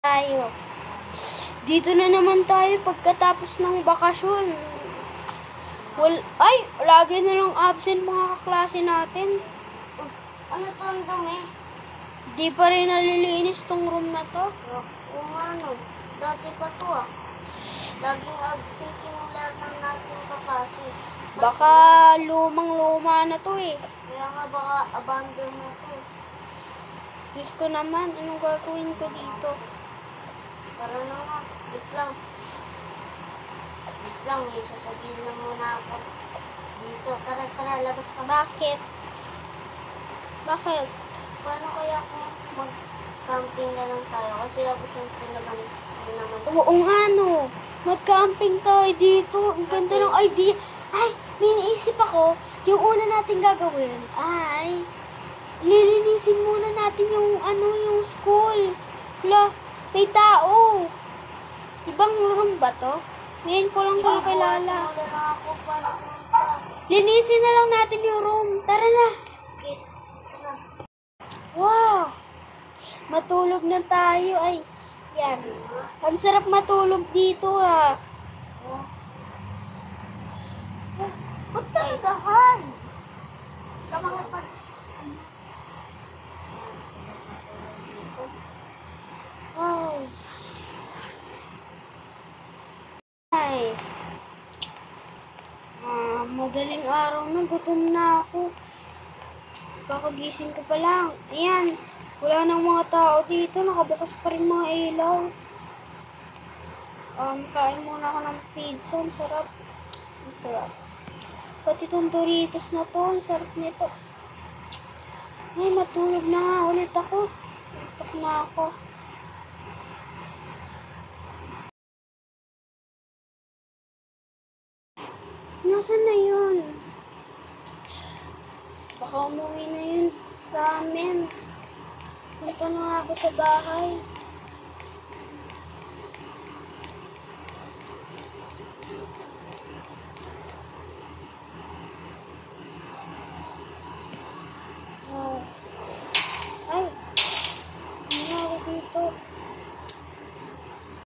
Tayo. Dito na naman tayo pagkatapos ng bakasyon. Ay, lagi na lang absent mga kaklase natin. Ano to ang dumi? Di pa rin nalilinis tong room na to. Oo nga no. Dati pa to ah. Laging absent yung lahat ng nating kaklase. Baka lumang-luma na to eh. Kaya nga baka abandon na to. Diyos ko naman, anong gagawin ko dito? Tara na nga. Wait lang. Wait lang, may sasabihin lang muna ako. Dito, tara, labas ka. Bakit? Bakit? Paano kaya kung mag-camping na lang tayo? Kasi absent ko naman. Oo nga no. Mag-camping tayo dito. Ang ganda ng idea. Ay, may naisip ako. Yung una natin gagawin ay lilinisin muna natin yung yung school. Wala, may tao. Ibang room ba to? Ngayon ko lang kakilala. Wala na ako para pumunta. Linisin na lang natin yung room. Tara na. Okay, tara. Wow! Matulog na tayo. Ay, yan. Ang sarap matulog dito ah. Ba't ka nagahan? Wow. Nice. Madaling araw na. Gutom na ako. Kakagising ko pa lang. Ayan. Wala nang mga tao dito. Nakabukas pa rin mga ilaw. Kain muna ako ng pizza. Ang sarap. Ang sarap. Pati itong Doritos na to. Ang sarap nito. Ay, matulog na nga ulit ako. Matulog na ako. Nasaan na yun? Baka umuwi na yun sa amin. Punta na nga ako sa bahay.